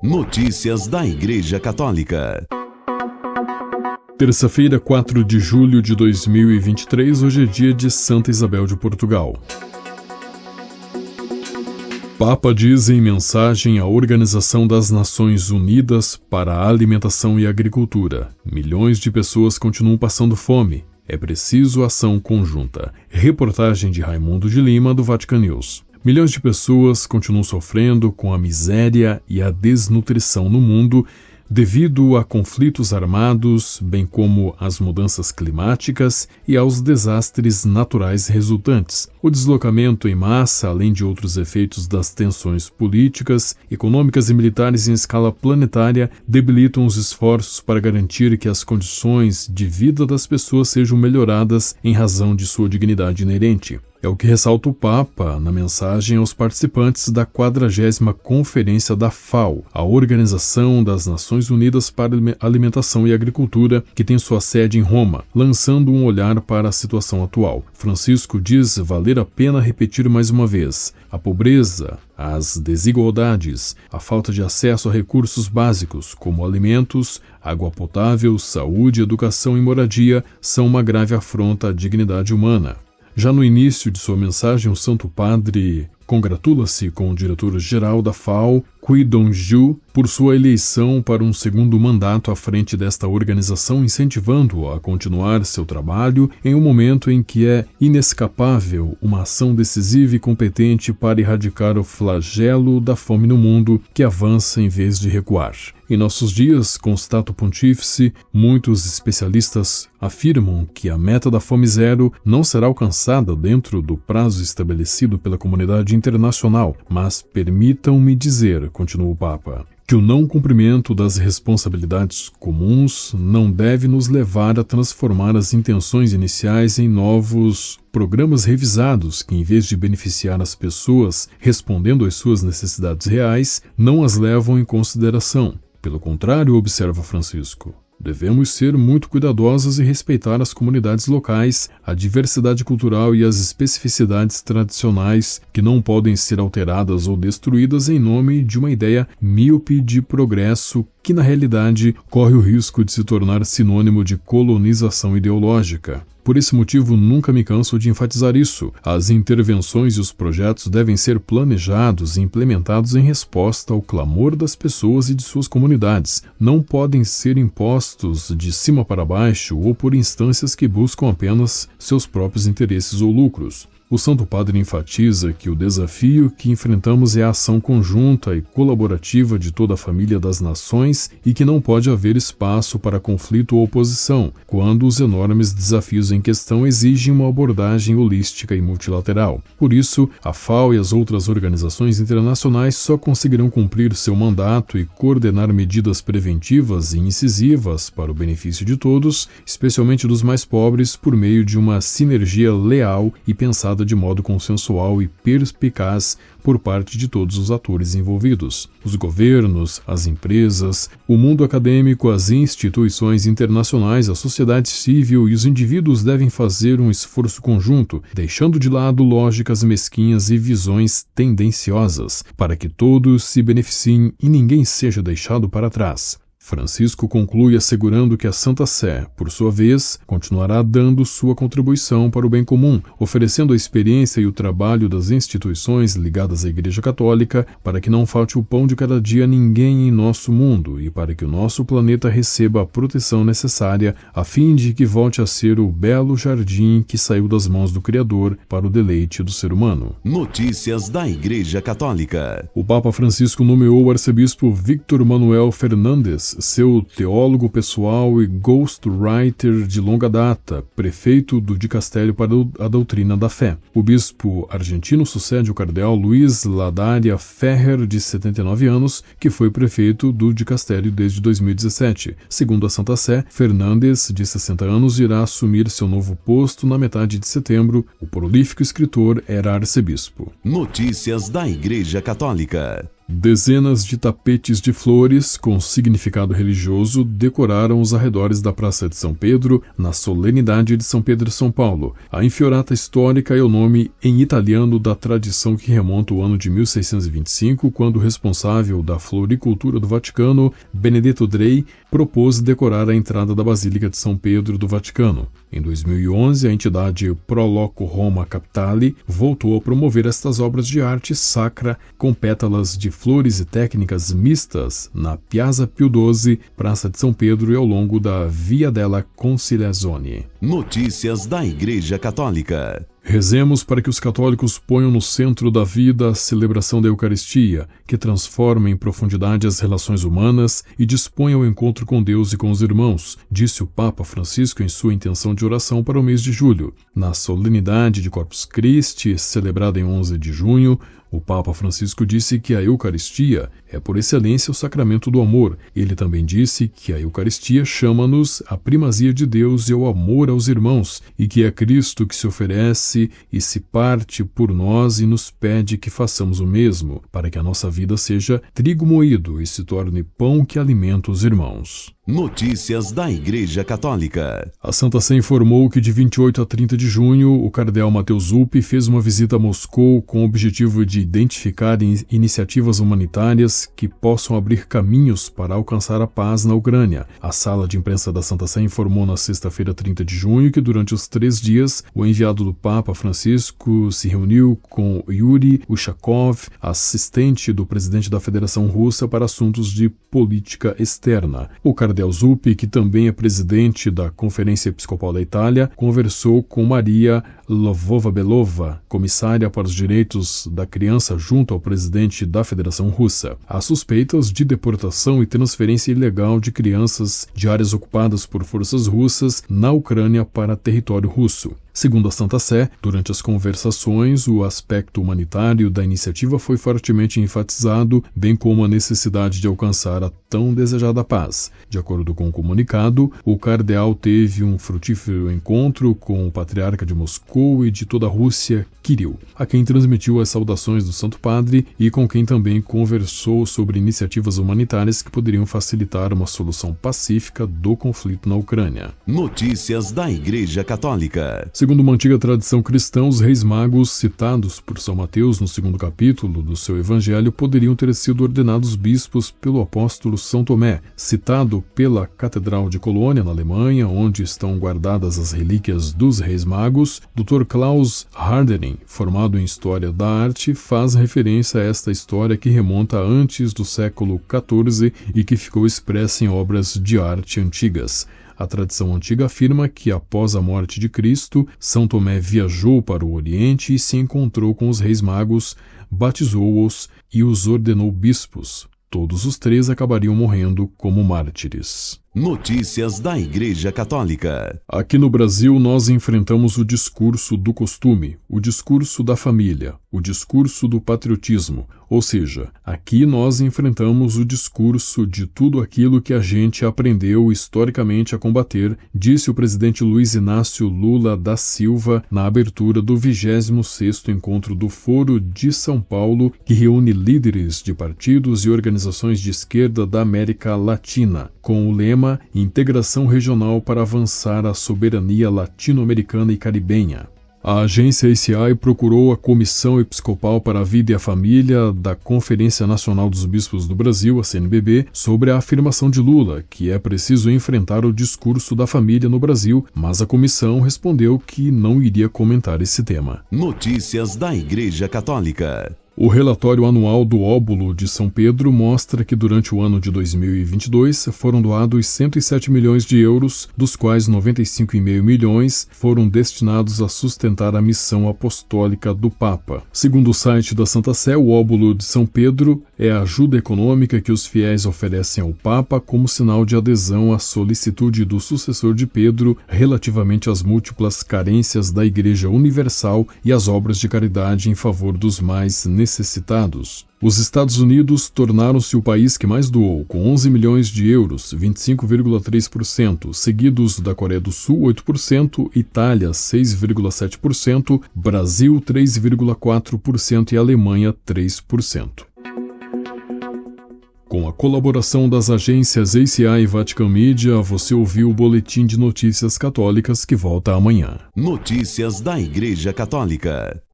Notícias da Igreja Católica. Terça-feira, 4 de julho de 2023, hoje é dia de Santa Isabel de Portugal. Papa diz em mensagem à Organização das Nações Unidas para a Alimentação e Agricultura: milhões de pessoas continuam passando fome. É preciso ação conjunta. Reportagem de Raimundo de Lima, do Vatican News. Milhões de pessoas continuam sofrendo com a miséria e a desnutrição no mundo devido a conflitos armados, bem como às mudanças climáticas e aos desastres naturais resultantes. O deslocamento em massa, além de outros efeitos das tensões políticas, econômicas e militares em escala planetária, debilitam os esforços para garantir que as condições de vida das pessoas sejam melhoradas em razão de sua dignidade inerente. É o que ressalta o Papa na mensagem aos participantes da 40ª Conferência da FAO, a Organização das Nações Unidas para a Alimentação e Agricultura, que tem sua sede em Roma, lançando um olhar para a situação atual. Francisco diz valer a pena repetir mais uma vez: a pobreza, as desigualdades, a falta de acesso a recursos básicos, como alimentos, água potável, saúde, educação e moradia, são uma grave afronta à dignidade humana. Já no início de sua mensagem, o Santo Padre congratula-se com o diretor-geral da FAO, Qui Dong-ju, por sua eleição para um segundo mandato à frente desta organização, incentivando-o a continuar seu trabalho em um momento em que é inescapável uma ação decisiva e competente para erradicar o flagelo da fome no mundo, que avança em vez de recuar. Em nossos dias, constata o pontífice, muitos especialistas afirmam que a meta da fome zero não será alcançada dentro do prazo estabelecido pela comunidade internacional, mas permitam-me dizer, continua o Papa, que o não cumprimento das responsabilidades comuns não deve nos levar a transformar as intenções iniciais em novos programas revisados que, em vez de beneficiar as pessoas respondendo às suas necessidades reais, não as levam em consideração. Pelo contrário, observa Francisco, devemos ser muito cuidadosos e respeitar as comunidades locais, a diversidade cultural e as especificidades tradicionais que não podem ser alteradas ou destruídas em nome de uma ideia míope de progresso que, na realidade, corre o risco de se tornar sinônimo de colonização ideológica. Por esse motivo, nunca me canso de enfatizar isso. As intervenções e os projetos devem ser planejados e implementados em resposta ao clamor das pessoas e de suas comunidades. Não podem ser impostos de cima para baixo ou por instâncias que buscam apenas seus próprios interesses ou lucros. O Santo Padre enfatiza que o desafio que enfrentamos é a ação conjunta e colaborativa de toda a família das nações e que não pode haver espaço para conflito ou oposição, quando os enormes desafios em questão exigem uma abordagem holística e multilateral. Por isso, a FAO e as outras organizações internacionais só conseguirão cumprir seu mandato e coordenar medidas preventivas e incisivas para o benefício de todos, especialmente dos mais pobres, por meio de uma sinergia leal e pensada de modo consensual e perspicaz por parte de todos os atores envolvidos. Os governos, as empresas, o mundo acadêmico, as instituições internacionais, a sociedade civil e os indivíduos devem fazer um esforço conjunto, deixando de lado lógicas mesquinhas e visões tendenciosas, para que todos se beneficiem e ninguém seja deixado para trás. Francisco conclui assegurando que a Santa Sé, por sua vez, continuará dando sua contribuição para o bem comum, oferecendo a experiência e o trabalho das instituições ligadas à Igreja Católica para que não falte o pão de cada dia a ninguém em nosso mundo e para que o nosso planeta receba a proteção necessária a fim de que volte a ser o belo jardim que saiu das mãos do Criador para o deleite do ser humano. Notícias da Igreja Católica. O Papa Francisco nomeou o arcebispo Victor Manuel Fernandes, seu teólogo pessoal e ghostwriter de longa data, prefeito do Dicastério para a Doutrina da Fé. O bispo argentino sucede o cardeal Luiz Ladaria Ferrer, de 79 anos, que foi prefeito do Dicastério desde 2017. Segundo a Santa Sé, Fernandes, de 60 anos, irá assumir seu novo posto na metade de setembro. O prolífico escritor era arcebispo. Notícias da Igreja Católica. Dezenas de tapetes de flores com significado religioso decoraram os arredores da Praça de São Pedro na solenidade de São Pedro e São Paulo. A infiorata histórica é o nome em italiano da tradição que remonta ao ano de 1625, quando o responsável da floricultura do Vaticano, Benedetto Drei, propôs decorar a entrada da Basílica de São Pedro do Vaticano. Em 2011, a entidade Pro Loco Roma Capitale voltou a promover estas obras de arte sacra com pétalas de flores e técnicas mistas na Piazza Pio XII, Praça de São Pedro e ao longo da Via della Conciliazione. Notícias da Igreja Católica. Rezemos para que os católicos ponham no centro da vida a celebração da Eucaristia, que transforma em profundidade as relações humanas e dispõe ao encontro com Deus e com os irmãos, disse o Papa Francisco em sua intenção de oração para o mês de julho. Na solenidade de Corpus Christi, celebrada em 11 de junho, o Papa Francisco disse que a Eucaristia é por excelência o sacramento do amor. Ele também disse que a Eucaristia chama-nos à primazia de Deus e ao amor aos irmãos, e que é Cristo que se oferece e se parte por nós e nos pede que façamos o mesmo, para que a nossa vida seja trigo moído e se torne pão que alimenta os irmãos. Notícias da Igreja Católica. A Santa Sé informou que de 28 a 30 de junho, o cardeal Matteo Zuppi fez uma visita a Moscou com o objetivo de identificar iniciativas humanitárias que possam abrir caminhos para alcançar a paz na Ucrânia. A sala de imprensa da Santa Sé informou na sexta-feira, 30 de junho, que durante os 3 dias, o enviado do Papa Francisco se reuniu com Yuri Ushakov, assistente do presidente da Federação Russa para assuntos de política externa. O cardeal Zuppi, que também é presidente da Conferência Episcopal da Itália, conversou com Maria Lvova-Belova, comissária para os direitos da criança junto ao presidente da Federação Russa. Há suspeitas de deportação e transferência ilegal de crianças de áreas ocupadas por forças russas na Ucrânia para território russo. Segundo a Santa Sé, durante as conversações, o aspecto humanitário da iniciativa foi fortemente enfatizado, bem como a necessidade de alcançar a tão desejada paz. De acordo com o comunicado, o cardeal teve um frutífero encontro com o patriarca de Moscou e de toda a Rússia, Kirill, a quem transmitiu as saudações do Santo Padre e com quem também conversou sobre iniciativas humanitárias que poderiam facilitar uma solução pacífica do conflito na Ucrânia. Notícias da Igreja Católica. Segundo uma antiga tradição cristã, os reis magos citados por São Mateus no 2º capítulo do seu evangelho poderiam ter sido ordenados bispos pelo apóstolo São Tomé, citado pela Catedral de Colônia, na Alemanha, onde estão guardadas as relíquias dos reis magos. Dr. Klaus Hardering, formado em História da Arte, faz referência a esta história que remonta antes do século XIV e que ficou expressa em obras de arte antigas. A tradição antiga afirma que, após a morte de Cristo, São Tomé viajou para o Oriente e se encontrou com os reis magos, batizou-os e os ordenou bispos. Todos os 3 acabariam morrendo como mártires. Notícias da Igreja Católica. Aqui no Brasil, nós enfrentamos o discurso do costume, o discurso da família, o discurso do patriotismo. Ou seja, aqui nós enfrentamos o discurso de tudo aquilo que a gente aprendeu historicamente a combater, disse o presidente Luiz Inácio Lula da Silva na abertura do 26º encontro do Foro de São Paulo, que reúne líderes de partidos e organizações de esquerda da América Latina, com o lema Integração Regional para avançar a soberania latino-americana e caribenha. A agência ACI procurou a Comissão Episcopal para a Vida e a Família da Conferência Nacional dos Bispos do Brasil, a CNBB, sobre a afirmação de Lula, que é preciso enfrentar o discurso da família no Brasil, mas a comissão respondeu que não iria comentar esse tema. Notícias da Igreja Católica. O relatório anual do Óbolo de São Pedro mostra que durante o ano de 2022 foram doados 107 milhões de euros, dos quais 95,5 milhões foram destinados a sustentar a missão apostólica do Papa. Segundo o site da Santa Sé, o Óbolo de São Pedro é a ajuda econômica que os fiéis oferecem ao Papa como sinal de adesão à solicitude do sucessor de Pedro relativamente às múltiplas carências da Igreja Universal e às obras de caridade em favor dos mais necessitados. Os Estados Unidos tornaram-se o país que mais doou, com 11 milhões de euros, 25,3%, seguidos da Coreia do Sul, 8%, Itália, 6,7%, Brasil, 3,4% e Alemanha, 3%. Com a colaboração das agências ACI e Vatican Media, você ouviu o Boletim de Notícias Católicas que volta amanhã. Notícias da Igreja Católica.